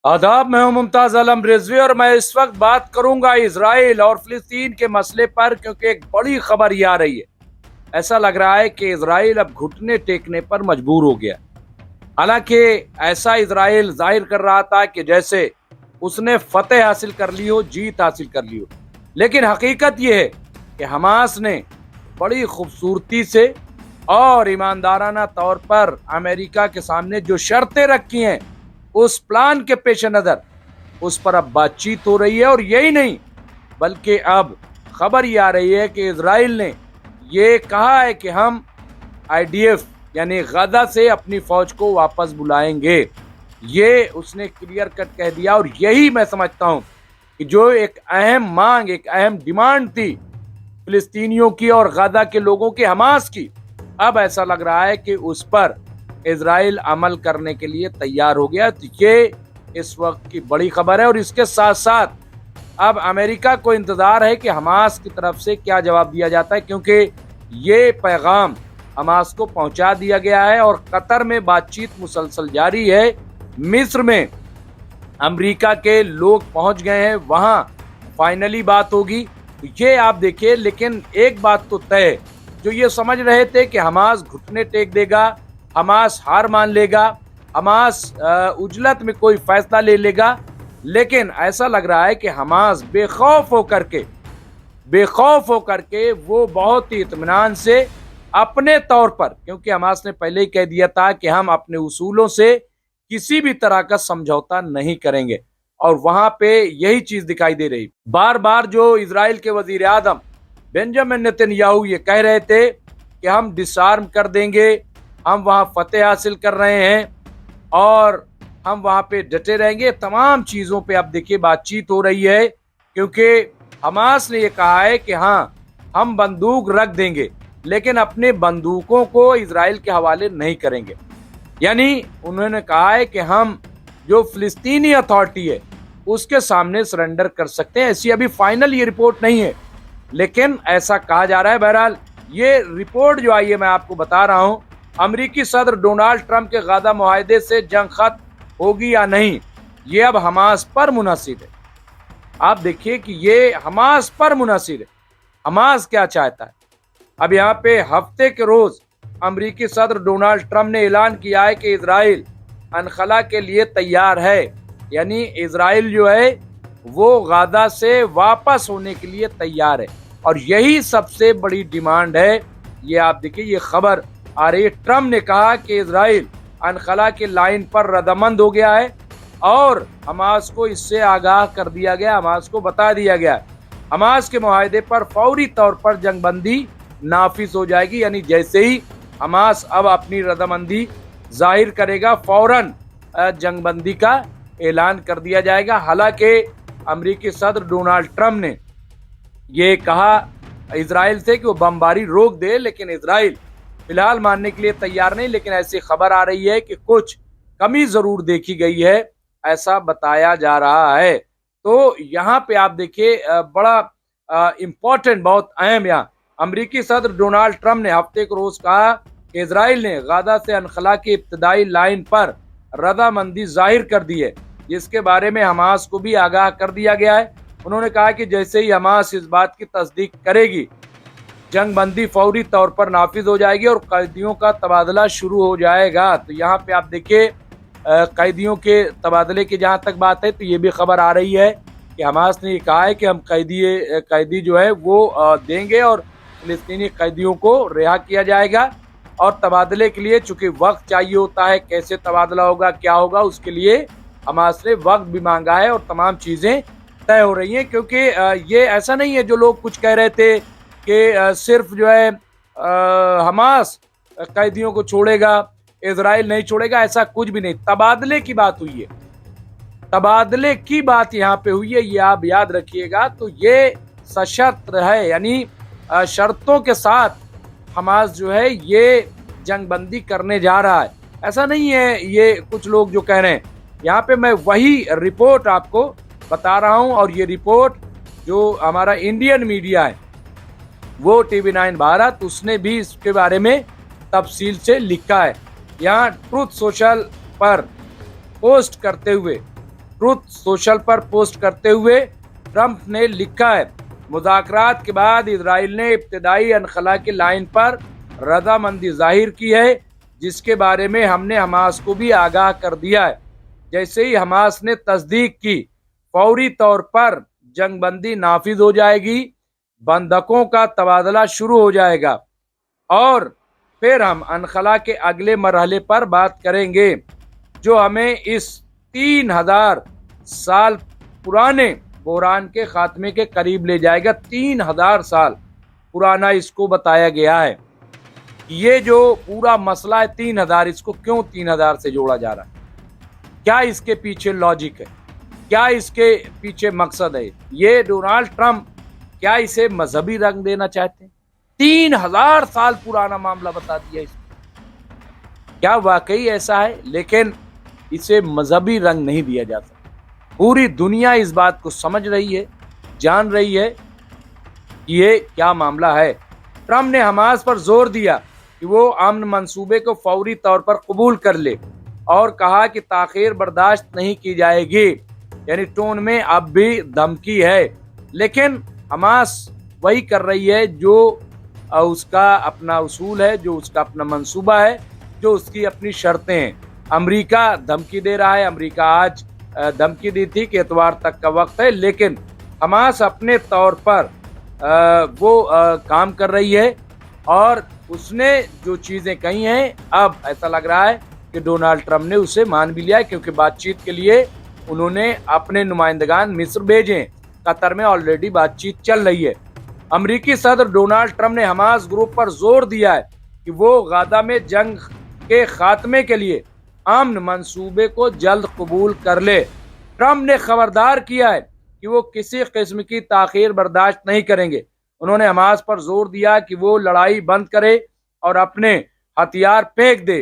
आदाब, मैं हूं मुमताज आलम रिजवी और मैं इस वक्त बात करूंगा इजराइल और फिलिस्तीन के मसले पर, क्योंकि एक बड़ी खबर ये आ रही है। ऐसा लग रहा है कि इजराइल अब घुटने टेकने पर मजबूर हो गया। हालांकि ऐसा इजराइल जाहिर कर रहा था कि जैसे उसने फतेह हासिल कर ली हो, जीत हासिल कर ली हो, लेकिन हकीकत यह है कि हमास ने बड़ी खूबसूरती से और ईमानदाराना तौर पर अमेरिका के सामने जो शर्तें रखी हैं, उस प्लान के पेश नजर उस पर अब बातचीत हो रही है। और यही नहीं, बल्कि अब खबर ये आ रही है कि इजराइल ने ये कहा है कि हम आईडीएफ यानी गजा से अपनी फौज को वापस बुलाएंगे। ये उसने क्लियर कट कह दिया। और यही मैं समझता हूं कि जो एक अहम मांग, एक अहम डिमांड थी फिलिस्तीनियों की और गजा के लोगों की, हमास की, अब ऐसा लग रहा है कि उस पर इजराइल अमल करने के लिए तैयार हो गया। तो ये इस वक्त की बड़ी खबर है। और इसके साथ साथ अब अमेरिका को इंतजार है कि हमास की तरफ से क्या जवाब दिया जाता है, क्योंकि ये पैगाम हमास को पहुंचा दिया गया है और कतर में बातचीत मुसलसल जारी है। मिस्र में अमेरिका के लोग पहुंच गए हैं, वहां फाइनली बात होगी। ये आप देखिए, लेकिन एक बात तो तय, जो ये समझ रहे थे कि हमास घुटने टेक देगा, हमास हार मान लेगा, हमास उजलत में कोई फैसला ले लेगा, लेकिन ऐसा लग रहा है कि हमास बेखौफ होकर के वो बहुत ही इत्मीनान से अपने तौर पर, क्योंकि हमास ने पहले ही कह दिया था कि हम अपने उसूलों से किसी भी तरह का समझौता नहीं करेंगे, और वहां पे यही चीज दिखाई दे रही। बार बार जो इजराइल के वजीर आजम बेंजामिन नेतन्याहू ये कह रहे थे कि हम डिसआर्म कर देंगे, हम वहां फतेह हासिल कर रहे हैं और हम वहां पे डटे रहेंगे, तमाम चीजों पे अब देखिए बातचीत हो रही है। क्योंकि हमास ने ये कहा है कि हाँ, हम बंदूक रख देंगे, लेकिन अपने बंदूकों को इजराइल के हवाले नहीं करेंगे। यानी उन्होंने कहा है कि हम जो फिलिस्तीनी अथॉरिटी है उसके सामने सरेंडर कर सकते हैं। ऐसी अभी फाइनल ये रिपोर्ट नहीं है, लेकिन ऐसा कहा जा रहा है। बहरहाल ये रिपोर्ट जो आई है, मैं आपको बता रहा हूं, अमेरिकी सदर डोनाल्ड ट्रंप के गजा मुआहदे से जंग खत्म होगी या नहीं, ये अब हमास पर मुनहसिर है। आप देखिए कि ये हमास पर मुनहसिर है, हमास क्या चाहता है। अब यहाँ पे हफ्ते के रोज अमेरिकी सदर डोनाल्ड ट्रंप ने ऐलान किया है कि इजराइल अनखला के लिए तैयार है, यानी इजराइल जो है वो गजा से वापस होने के लिए तैयार है। और यही सबसे बड़ी डिमांड है। ये आप देखिए, ये खबर आ रही है, ट्रंप ने कहा कि इजराइल अनखला के लाइन पर रदामंद हो गया है और हमास को इससे आगाह कर दिया गया, हमास को बता दिया गया, हमास के मुआहदे पर फौरी तौर पर जंगबंदी नाफिज हो जाएगी। यानी जैसे ही हमास अब अपनी रदामंदी जाहिर करेगा, फौरन जंगबंदी का ऐलान कर दिया जाएगा। हालांकि अमेरिकी सदर डोनाल्ड ट्रंप ने ये कहा इजराइल से कि वो बमबारी रोक दे, लेकिन इजराइल फिलहाल मानने के लिए तैयार नहीं। लेकिन ऐसी खबर आ रही है कि कुछ कमी जरूर देखी गई है, ऐसा बताया जा रहा है। तो यहाँ पे आप देखिए, बड़ा इंपॉर्टेंट, बहुत अहम, यहाँ अमेरिकी सदर डोनाल्ड ट्रंप ने हफ्ते को रोज कहा कि इजराइल ने गजा से अनखला की इब्तदाई लाइन पर रजामंदी जाहिर कर दी है, जिसके बारे में हमास को भी आगाह कर दिया गया है। उन्होंने कहा कि जैसे ही हमास इस बात की तस्दीक करेगी, जंगबंदी फौरी तौर पर नाफिज हो जाएगी और कैदियों का तबादला शुरू हो जाएगा। तो यहाँ पे आप देखिए, कैदियों के तबादले की जहाँ तक बात है, तो ये भी खबर आ रही है कि हमास ने कहा है कि हम कैदी जो है वो देंगे और फिलिस्तीनी कैदियों को रिहा किया जाएगा। और तबादले के लिए चूंकि वक्त चाहिए होता है, कैसे तबादला होगा, क्या होगा, उसके लिए हमास ने वक्त भी मांगा है और तमाम चीज़ें तय हो रही हैं। क्योंकि ये ऐसा नहीं है जो लोग कुछ कह रहे थे कि सिर्फ जो है हमास कैदियों को छोड़ेगा, इजराइल नहीं छोड़ेगा, ऐसा कुछ भी नहीं। तबादले की बात हुई है, तबादले की बात यहाँ पे हुई है, ये आप याद रखिएगा। तो ये सशर्त है, यानी शर्तों के साथ हमास जो है ये जंगबंदी करने जा रहा है। ऐसा नहीं है ये कुछ लोग जो कह रहे हैं। यहाँ पे मैं वही रिपोर्ट आपको बता रहा हूँ, और ये रिपोर्ट जो हमारा इंडियन मीडिया है वो TV9 भारत, उसने भी इसके बारे में तफसील से लिखा है। यहाँ ट्रूथ सोशल पर पोस्ट करते हुए ट्रुथ सोशल पर पोस्ट करते हुए ट्रंप ने लिखा है, मुज़ाकरात के बाद इजराइल ने इब्तिदाई अनखला की लाइन पर रजामंदी जाहिर की है, जिसके बारे में हमने हमास को भी आगाह कर दिया है। जैसे ही हमास ने तस्दीक की, फौरी तौर पर जंगबंदी नाफिज हो जाएगी, बंधकों का तबादला शुरू हो जाएगा और फिर हम अनखला के अगले मरहले पर बात करेंगे, जो हमें इस 3000 साल पुराने बहरान के खात्मे के करीब ले जाएगा। 3000 साल पुराना इसको बताया गया है। ये जो पूरा मसला है 3000, इसको क्यों 3000 से जोड़ा जा रहा है? क्या इसके पीछे लॉजिक है? क्या इसके पीछे मकसद है? ये डोनाल्ड ट्रंप क्या इसे मजहबी रंग देना चाहते हैं? 3000 साल पुराना मामला बता दिया इसको। क्या वाकई ऐसा है? लेकिन इसे मजहबी रंग नहीं दिया जा सकता। पूरी दुनिया इस बात को समझ रही है, जान रही है कि ये क्या मामला है। ट्रंप ने हमास पर जोर दिया कि वो अमन मंसूबे को फौरी तौर पर कबूल कर ले और कहा कि ताखीर बर्दाश्त नहीं की जाएगी। यानी टोन में अब भी धमकी है, लेकिन हमास वही कर रही है जो उसका अपना उसूल है, जो उसका अपना मंसूबा है, जो उसकी अपनी शर्तें हैं। अमेरिका धमकी दे रहा है। अमेरिका आज धमकी दी थी कि इतवार तक का वक्त है, लेकिन हमास अपने तौर पर वो काम कर रही है और उसने जो चीज़ें कही हैं, अब ऐसा लग रहा है कि डोनाल्ड ट्रंप ने उसे मान भी लिया है, क्योंकि बातचीत के लिए उन्होंने अपने नुमाइंदगान मिस्र भेजे। कतर में ऑलरेडी बातचीत चल रही है। अमेरिकी सदर डोनाल्ड ट्रंप ने हमास ग्रुप पर जोर दिया है कि वो गाजा में जंग के खात्मे के लिए अमन मंसूबे को जल्द कबूल कर ले। ट्रंप ने खबरदार किया है कि वो किसी किस्म की ताखीर बर्दाश्त नहीं करेंगे। उन्होंने हमास पर जोर दिया कि वो लड़ाई बंद करे और अपने हथियार फेंक दे,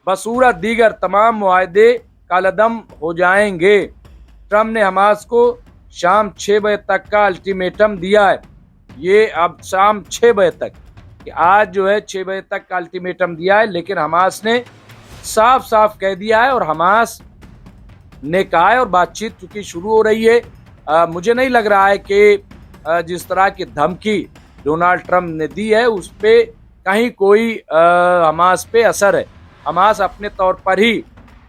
बसूरत दीगर तमाम मुआहदे कालदम हो जाएंगे। ट्रंप ने हमास को शाम 6 बजे तक का अल्टीमेटम दिया है। ये अब शाम 6 बजे तक, कि आज जो है 6 बजे तक का अल्टीमेटम दिया है, लेकिन हमास ने साफ साफ कह दिया है और हमास ने कहा है, और बातचीत चूंकि शुरू हो रही है, मुझे नहीं लग रहा है कि जिस तरह की धमकी डोनाल्ड ट्रंप ने दी है उस पे कहीं कोई हमास पे असर है। हमास अपने तौर पर ही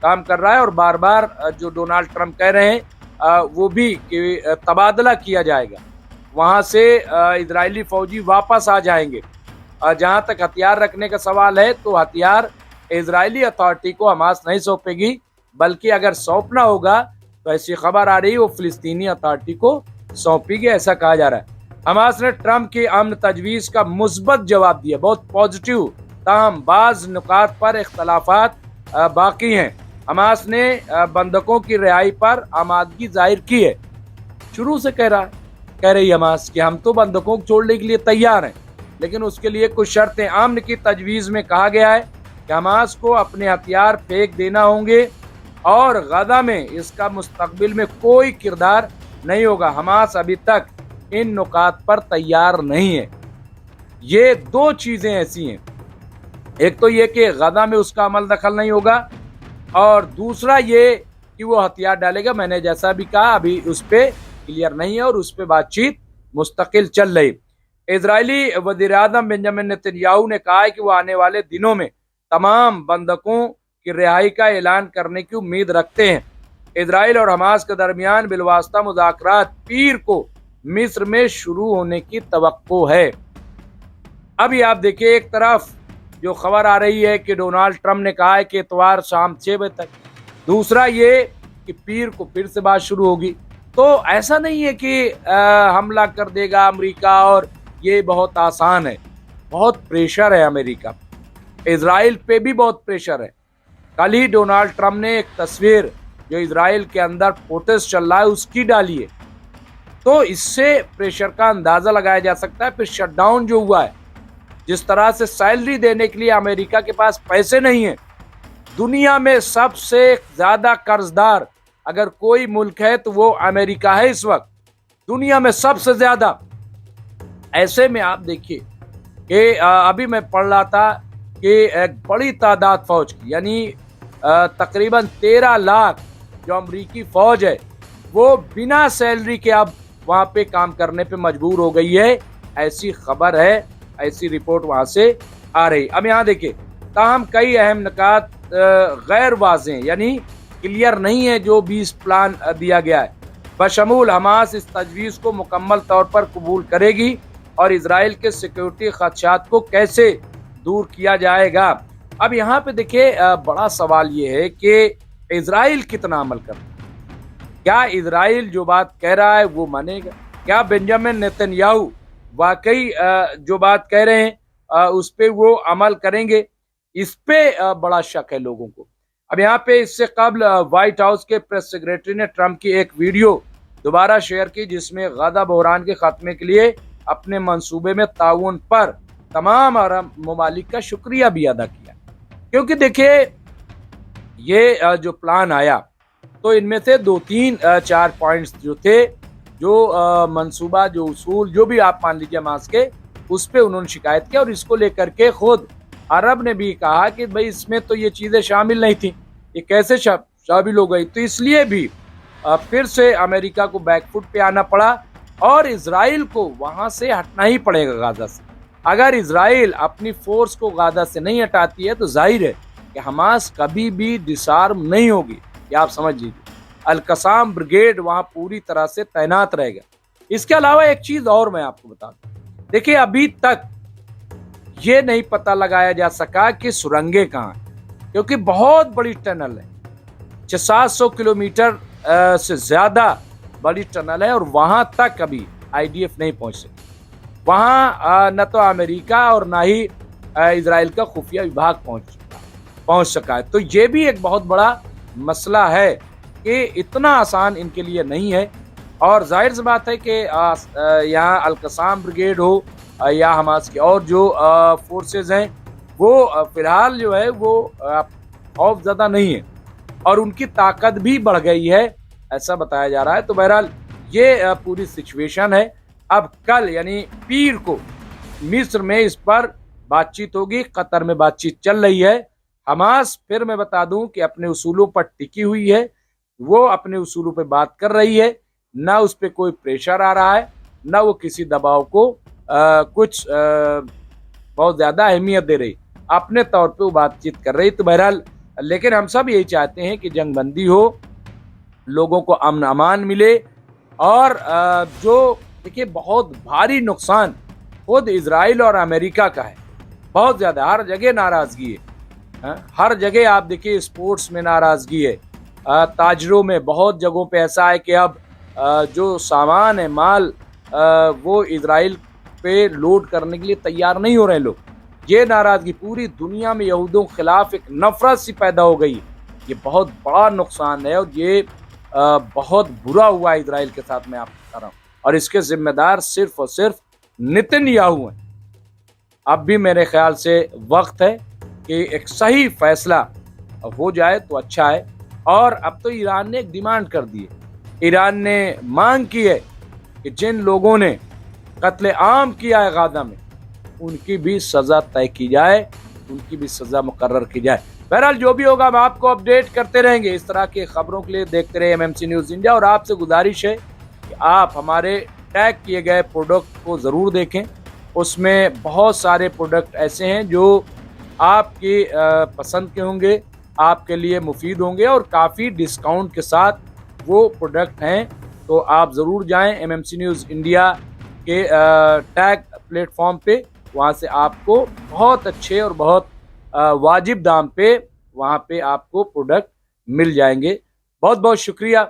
काम कर रहा है और बार बार जो डोनाल्ड ट्रंप कह रहे हैं वो भी कि तबादला किया जाएगा, वहाँ से इजरायली फौजी वापस आ जाएंगे। जहाँ तक हथियार रखने का सवाल है, तो हथियार इजरायली अथॉरिटी को हमास नहीं सौंपेगी, बल्कि अगर सौंपना होगा तो ऐसी खबर आ रही है वो फिलिस्तीनी अथॉरिटी को सौंपेगी, ऐसा कहा जा रहा है। हमास ने ट्रंप की अमन तजवीज़ का मुस्बत जवाब दिया, बहुत पॉजिटिव, ताहम बाज नुकात पर इख्तलाफात बाकी हैं। हमास ने बंधकों की रिहाई पर आमादगी जाहिर की है। शुरू से कह रही हमास कि हम तो बंधकों को छोड़ने के लिए तैयार हैं, लेकिन उसके लिए कुछ शर्तें। अमन की तजवीज़ में कहा गया है कि हमास को अपने हथियार फेंक देना होंगे और गाजा में इसका मुस्तकबिल में कोई किरदार नहीं होगा। हमास अभी तक इन नुकात पर तैयार नहीं है। ये दो चीज़ें ऐसी हैं, एक तो ये कि गाजा में उसका अमल दखल नहीं होगा, और दूसरा ये कि वो हथियार डालेगा। मैंने जैसा भी कहा, अभी उस पर क्लियर नहीं है और उस पर बातचीत मुस्तकिल चल रही। इजरायली वज़ीर-ए-आज़म बेंजामिन नेतन्याहू ने कहा है कि वो आने वाले दिनों में तमाम बंधकों की रिहाई का ऐलान करने की उम्मीद रखते हैं। इजराइल और हमास के दरमियान बिलवास्ता मुज़ाकरात पीर को मिस्र में शुरू होने की तवक्को है। अभी आप देखिए, एक तरफ जो खबर आ रही है कि डोनाल्ड ट्रंप ने कहा है कि इतवार शाम 6 बजे तक, दूसरा ये कि पीर को फिर से बात शुरू होगी। तो ऐसा नहीं है कि हमला कर देगा अमेरिका और ये बहुत आसान है। बहुत प्रेशर है अमेरिका, इजराइल पे भी बहुत प्रेशर है। कल ही डोनाल्ड ट्रंप ने एक तस्वीर जो इजराइल के अंदर प्रोटेस्ट चल रहा है उसकी डाली है, तो इससे प्रेशर का अंदाज़ा लगाया जा सकता है। फिर शटडाउन जो हुआ है, जिस तरह से सैलरी देने के लिए अमेरिका के पास पैसे नहीं है, दुनिया में सबसे ज़्यादा कर्जदार अगर कोई मुल्क है तो वो अमेरिका है इस वक्त, दुनिया में सबसे ज़्यादा। ऐसे में आप देखिए कि अभी मैं पढ़ रहा था कि एक बड़ी तादाद फौज की, यानी तकरीबन 13 लाख जो अमरीकी फौज है वो बिना सैलरी के अब वहां पे काम करने पे मजबूर हो गई है, ऐसी खबर है, ऐसी रिपोर्ट वहां से आ रही। अब यहाँ देखिए, ताहम कई अहम निकात गैर वाज़ेह यानी क्लियर नहीं है जो 20 प्लान दिया गया है। बशमूल हमास इस तजवीज़ को मुकम्मल तौर पर कबूल करेगी और इसराइल के सिक्योरिटी खदशात को कैसे दूर किया जाएगा। अब यहाँ पे देखिए बड़ा सवाल ये है कि इसराइल कितना अमल कर, क्या इसराइल जो बात कह रहा है वो मानेगा? क्या बेंजामिन नेतन्याहू वाकई जो बात कह रहे हैं उस पे वो अमल करेंगे? इस पे बड़ा शक है लोगों को। अब यहाँ पे इससे कबल व्हाइट हाउस के प्रेस सेक्रेटरी ने ट्रंप की एक वीडियो दोबारा शेयर की जिसमें गजा बहरान के खात्मे के लिए अपने मंसूबे में ताउन पर तमाम अरब ममालिक का शुक्रिया भी अदा किया। क्योंकि देखिए ये जो प्लान आया तो इनमें से 2-3-4 पॉइंट्स जो थे, जो मंसूबा, जो उसूल, जो भी आप मान लीजिए हमास के, उस पर उन्होंने शिकायत की और इसको लेकर के खुद अरब ने भी कहा कि भाई इसमें तो ये चीज़ें शामिल नहीं थी, ये कैसे शामिल हो गई। तो इसलिए भी फिर से अमेरिका को बैकफुट पे आना पड़ा और इसराइल को वहाँ से हटना ही पड़ेगा गाजा से। अगर इसराइल अपनी फोर्स को गाजा से नहीं हटाती है तो जाहिर है कि हमास कभी भी डिसआर्म नहीं होगी, ये आप समझ लीजिए। अल-कसाम ब्रिगेड वहाँ पूरी तरह से तैनात रहेगा। इसके अलावा एक चीज़ और मैं आपको बता दूं, देखिए अभी तक ये नहीं पता लगाया जा सका कि सुरंगें कहाँ हैं, क्योंकि बहुत बड़ी टनल है, 600-700 किलोमीटर से ज़्यादा बड़ी टनल है और वहाँ तक अभी IDF नहीं पहुँच सकी। वहाँ न तो अमेरिका और ना ही इसराइल का खुफिया विभाग पहुँच सका है। तो ये भी एक बहुत बड़ा मसला है कि इतना आसान इनके लिए नहीं है। और जाहिर सी बात है कि यहाँ अल-कसाम ब्रिगेड हो या हमास की और जो फोर्सेज हैं वो फिलहाल जो है वो खौफ ज़्यादा नहीं है और उनकी ताकत भी बढ़ गई है, ऐसा बताया जा रहा है। तो बहरहाल ये पूरी सिचुएशन है। अब कल यानी पीर को मिस्र में इस पर बातचीत होगी, कतर में बातचीत चल रही है। हमास, फिर मैं बता दूं कि अपने उसूलों पर टिकी हुई है, वो अपने उसूलों पे बात कर रही है, ना उस पर कोई प्रेशर आ रहा है, ना वो किसी दबाव को कुछ बहुत ज़्यादा अहमियत दे रही, अपने तौर पे वो बातचीत कर रही। तो बहरहाल लेकिन हम सब यही चाहते हैं कि जंगबंदी हो, लोगों को अमन अमान मिले और जो देखिए बहुत भारी नुकसान खुद इजराइल और अमेरिका का है, बहुत ज़्यादा, हर जगह नाराज़गी है, हर जगह आप देखिए स्पोर्ट्स में नाराज़गी है, ताजरों में बहुत जगहों पे ऐसा है कि अब जो सामान है, माल, वो इजराइल पे लोड करने के लिए तैयार नहीं हो रहे लोग। ये नाराज़गी पूरी दुनिया में यहूदियों के खिलाफ एक नफरत सी पैदा हो गई। ये बहुत बड़ा नुकसान है और ये बहुत बुरा हुआ है इजराइल के साथ, मैं आपको बता रहा हूँ, और इसके जिम्मेदार सिर्फ और सिर्फ नेतन्याहू हैं। अब भी मेरे ख्याल से वक्त है कि एक सही फैसला हो जाए तो अच्छा है। और अब तो ईरान ने एक डिमांड कर दी है, ईरान ने मांग की है कि जिन लोगों ने कत्ले आम किया है गाजा में उनकी भी सज़ा तय की जाए, उनकी भी सज़ा मुकर्रर की जाए। बहरहाल जो भी होगा हम आपको अपडेट करते रहेंगे। इस तरह की खबरों के लिए देखते रहे MMC न्यूज़ इंडिया। और आपसे गुजारिश है कि आप हमारे टैग किए गए प्रोडक्ट को ज़रूर देखें, उसमें बहुत सारे प्रोडक्ट ऐसे हैं जो आपकी पसंद के होंगे, आपके लिए मुफीद होंगे और काफ़ी डिस्काउंट के साथ वो प्रोडक्ट हैं। तो आप ज़रूर जाएं MMC न्यूज़ इंडिया के टैग प्लेटफॉर्म पे, वहाँ से आपको बहुत अच्छे और बहुत वाजिब दाम पे वहाँ पे आपको प्रोडक्ट मिल जाएंगे। बहुत बहुत शुक्रिया।